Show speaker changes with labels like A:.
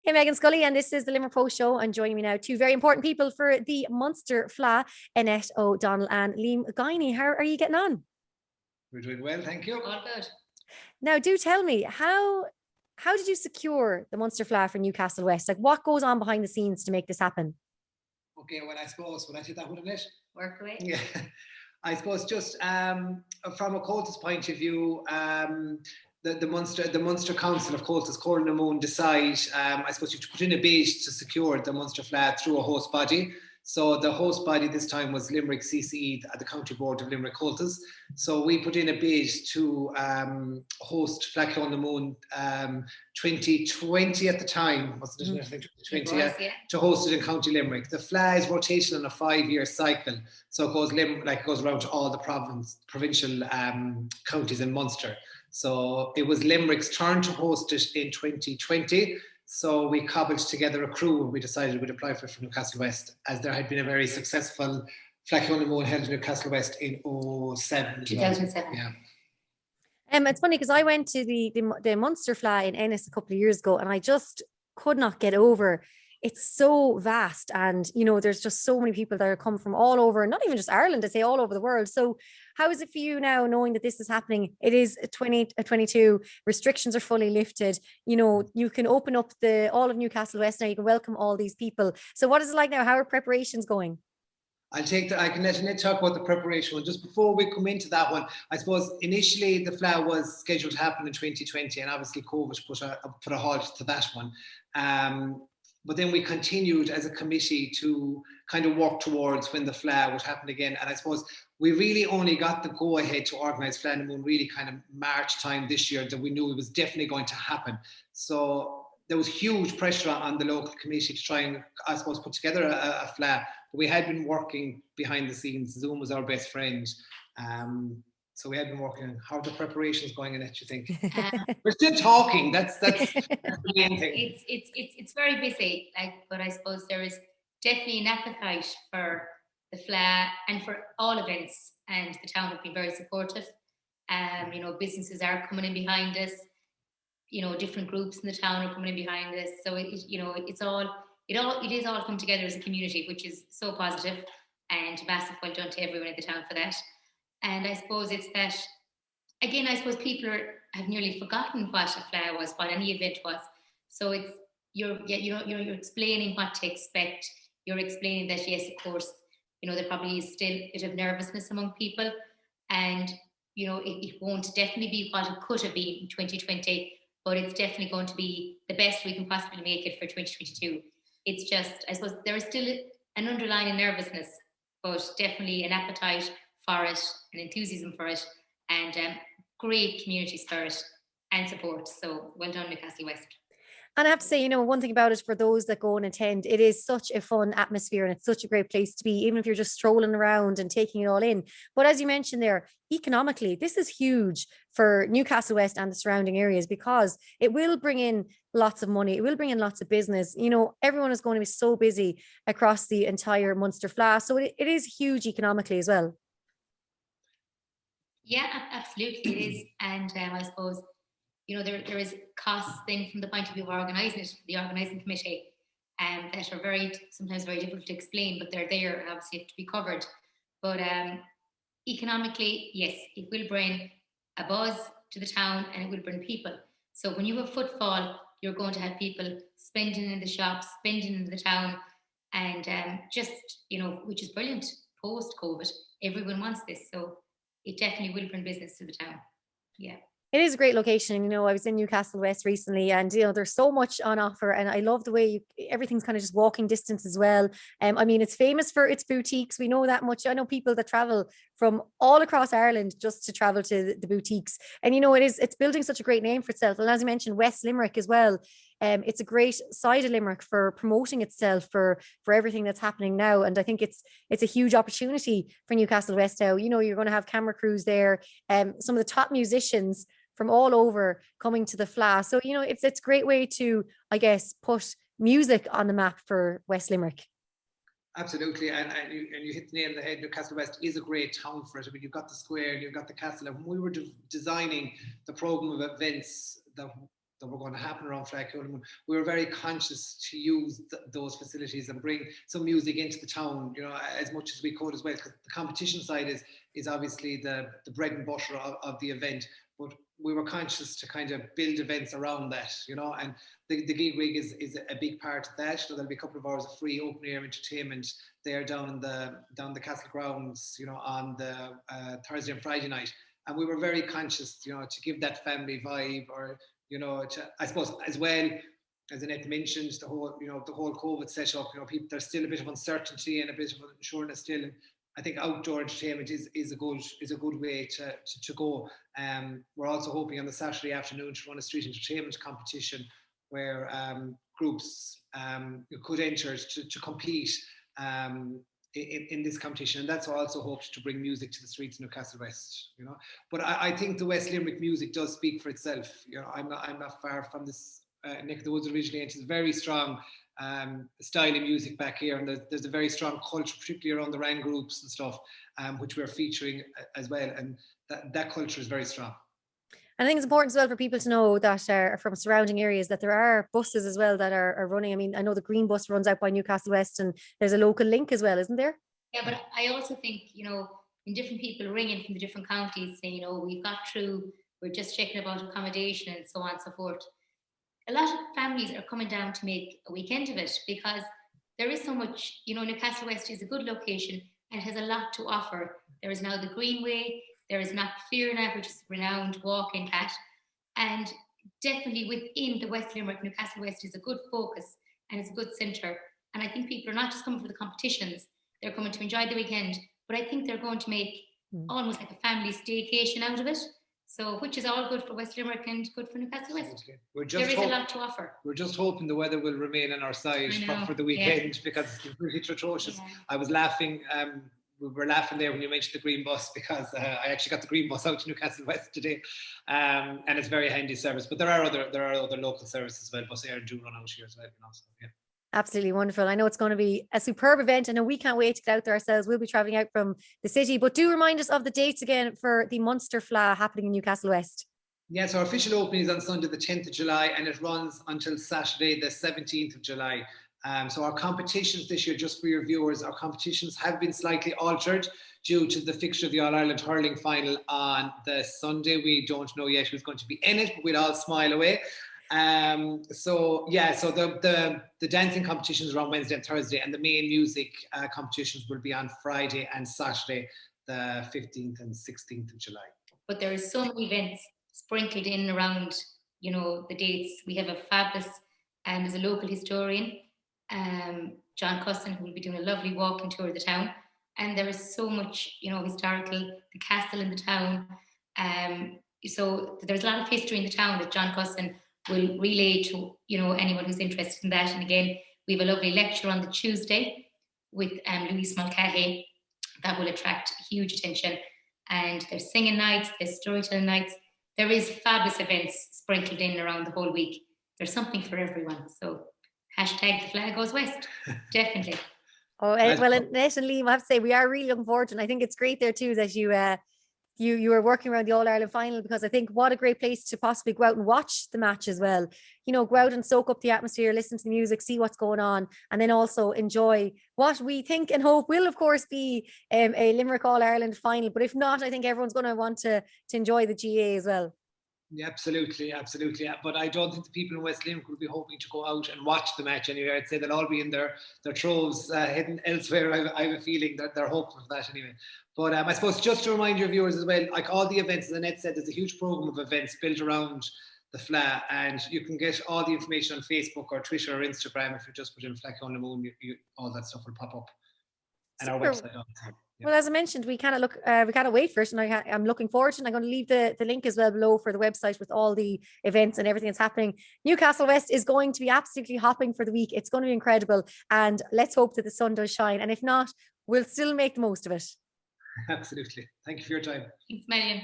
A: Hey, Megan Scully, and this is the Limerick Post Show. And joining me now, two very important people for the Munster Fleadh, Annette O'Donnell and Liam Guiney. How are you getting on?
B: We're doing well, thank you.
C: All good.
A: Now, do tell me, how did you secure the Munster Fleadh for Newcastle West? Like, what goes on behind the scenes to make this happen?
B: Okay, well, I suppose when I did that with Annette,
C: Work away.
B: yeah, I suppose just from a Coltis point of view, the Munster Council of Coltis, Corn and Moon decide, I suppose you have to put in a bid to secure the Munster Fleadh through a host body. So the host body this time was Limerick CCE, the County Board of Limerick Coltis. So we put in a bid to host Fleadh Cheoil on the Moon 2020 at the time, wasn't it? I think 2020, to host it in County Limerick. The Fleadh is rotational on a 5-year cycle. So it goes around to all the provincial counties in Munster. So it was Limerick's turn to host it in 2020. So we cobbled together a crew and we decided we'd apply for it from Newcastle West, as there had been a very successful Fleadh Cheoil on the Moon held in Newcastle West in
C: 2007.
B: Yeah.
A: It's funny because I went to the Munster Fleadh in Ennis a couple of years ago, and I just could not get over. It's so vast, and there's just so many people that are come from all over, not even just Ireland, I say all over the world. So how is it for you now, knowing that this is happening? It is 2022, restrictions are fully lifted. You can open up all of Newcastle West now. You can welcome all these people. So what is it like now? How are preparations going?
B: I can let Annette talk about the preparation one. Just before we come into that one, I suppose initially the Fleadh was scheduled to happen in 2020, and obviously COVID put a halt to that one. But then we continued as a committee to kind of work towards when the Fleadh would happen again. And I suppose we really only got the go ahead to organise Fleadh on the Moon really kind of March time this year, that we knew it was definitely going to happen. So there was huge pressure on the local committee to try and, I suppose, put together a Fleadh. But we had been working behind the scenes. Zoom was our best friend. So we had been working on how the preparations going, Annette, you think? We're still talking. That's the main thing.
C: It's very busy, but I suppose there is definitely an appetite for the Fleadh and for all events, and the town have been very supportive. Businesses are coming in behind us. Different groups in the town are coming in behind us. So it is all come together as a community, which is so positive, and massive well done to everyone in the town for that. And I suppose it's that, again, I suppose people have nearly forgotten what a Fleadh was, what any event was. So it's you're explaining what to expect. You're explaining that, yes, of course, there probably is still a bit of nervousness among people, and it won't definitely be what it could have been in 2020, but it's definitely going to be the best we can possibly make it for 2022. It's just, I suppose, there is still an underlying nervousness, but definitely an appetite for it, an enthusiasm for it, and great community spirit and support. So well done, Newcastle West.
A: And I have to say, one thing about it, for those that go and attend, it is such a fun atmosphere and it's such a great place to be, even if you're just strolling around and taking it all in. But as you mentioned there, economically, this is huge for Newcastle West and the surrounding areas, because it will bring in lots of money. It will bring in lots of business. Everyone is going to be so busy across the entire Munster Fleadh. So it is huge economically as well.
C: Yeah, absolutely it is. And I suppose, there is costs then from the point of view of organising it, the organising committee, that are sometimes very difficult to explain, but they're there and obviously have to be covered. But economically, yes, it will bring a buzz to the town and it will bring people. So when you have footfall, you're going to have people spending in the shops, spending in the town, and which is brilliant. Post-COVID, everyone wants this. So it definitely will bring business to the town. Yeah.
A: It is a great location. I was in Newcastle West recently, and there's so much on offer, and I love the way everything's kind of just walking distance as well. It's famous for its boutiques. We know that much. I know people that travel from all across Ireland just to travel to the boutiques, and it's building such a great name for itself. And as you mentioned, West Limerick as well. It's a great side of Limerick for promoting itself for everything that's happening now. And I think it's a huge opportunity for Newcastle West now. You're going to have camera crews there, some of the top musicians from all over coming to the Fleadh. So, it's a great way to, I guess, put music on the map for West Limerick.
B: Absolutely, and you hit the nail on the head. Newcastle West is a great town for it. You've got the square, you've got the castle. And when we were designing the programme of events that that were going to happen around Fleadh Cheoil, we were very conscious to use those facilities and bring some music into the town, you know, as much as we could as well, because the competition side is obviously the bread and butter of the event, but we were conscious to kind of build events around that, you know, and the gig rig is a big part of that. So there'll be a couple of hours of free open air entertainment there down the castle grounds, you know, on the Thursday and Friday night. And we were very conscious, you know, to give that family vibe, or, you know, I suppose as well, as Annette mentioned, the whole COVID setup, you know, there's still a bit of uncertainty and a bit of unsureness still. And I think outdoor entertainment is a good way to go. We're also hoping on the Saturday afternoon to run a street entertainment competition where groups could enter to compete in this competition, and that's also hoped to bring music to the streets of Newcastle West, you know. But I think the West Limerick music does speak for itself. You know, I'm not far from this neck of the woods originally, and it's very strong style of music back here, and there's a very strong culture, particularly around the Rang groups and stuff, which we're featuring as well, and that culture is very strong.
A: I think it's important as well for people to know that are from surrounding areas that there are buses as well that are running. I mean, I know the green bus runs out by Newcastle West, and there's a local link as well, isn't there?
C: Yeah, but I also think, you know, when different people ringing from the different counties saying, you know, we've got through, we're just checking about accommodation and so on and so forth. A lot of families are coming down to make a weekend of it, because there is so much, you know, Newcastle West is a good location and has a lot to offer. There is now the Greenway, there is Fearna, which is a renowned walking path, and definitely within the West Limerick, Newcastle West is a good focus and it's a good centre. And I think people are not just coming for the competitions, they're coming to enjoy the weekend, but I think they're going to make almost like a family staycation out of it. So, which is all good for West Limerick and good for Newcastle West. There is a lot to offer.
B: We're just hoping the weather will remain on our side for the weekend, because it's really atrocious. Yeah. I was laughing. We were laughing there when you mentioned the green bus, because I actually got the green bus out to Newcastle West today, and it's very handy service. But there are other local services as well. Bus air do run out here as well, you know, so, yeah.
A: Absolutely wonderful. I know it's going to be a superb event. I know we can't wait to get out there ourselves. We'll be travelling out from the city, but do remind us of the dates again for the Munster Fleadh happening in Newcastle West.
B: Yeah, so our official opening is on Sunday the 10th of July, and it runs until Saturday the 17th of July. So our competitions this year, just for your viewers, our competitions have been slightly altered due to the fixture of the All-Ireland hurling final on the Sunday. We don't know yet who's going to be in it, but we'll all smile away. So the dancing competitions are on Wednesday and Thursday, and the main music competitions will be on Friday and Saturday, the 15th and 16th of July.
C: But there are so many events sprinkled in around, you know, the dates. We have a fabulous, as a local historian, John Cusson, who will be doing a lovely walking tour of the town. And there is so much, you know, historical, the castle in the town. So there's a lot of history in the town that John Cusson will relay to, you know, anyone who's interested in that. And again, we have a lovely lecture on the Tuesday with Louise Mulcahy that will attract huge attention. And there's singing nights, there's storytelling nights. There is fabulous events sprinkled in around the whole week. There's something for everyone. So hashtag the flag goes west. Definitely.
A: Oh, well, Annette and Liam, I have to say, we are really looking forward to it. And I think it's great there too that you are working around the All-Ireland final, because I think what a great place to possibly go out and watch the match as well. You know, go out and soak up the atmosphere, listen to the music, see what's going on, and then also enjoy what we think and hope will, of course, be a Limerick All-Ireland final. But if not, I think everyone's going to want to enjoy the GA as well.
B: Yeah, absolutely. But I don't think the people in West Limerick will be hoping to go out and watch the match anyway. I'd say they'll all be in their troves heading elsewhere. I have a feeling that they're hopeful for that anyway. But I suppose just to remind your viewers as well, like all the events, as Annette said, there's a huge program of events built around the Fleadh, and you can get all the information on Facebook or Twitter or Instagram. If you just put in Fleadh on the Moon, all that stuff will pop up. And our website also. Yeah.
A: Well, as I mentioned, we kind of wait for it, and I'm looking forward to it. And I'm going to leave the link as well below for the website with all the events and everything that's happening. Newcastle West is going to be absolutely hopping for the week. It's going to be incredible, and let's hope that the sun does shine. And if not, we'll still make the most of it.
B: Absolutely. Thank you for your time.
C: Thanks, Marion.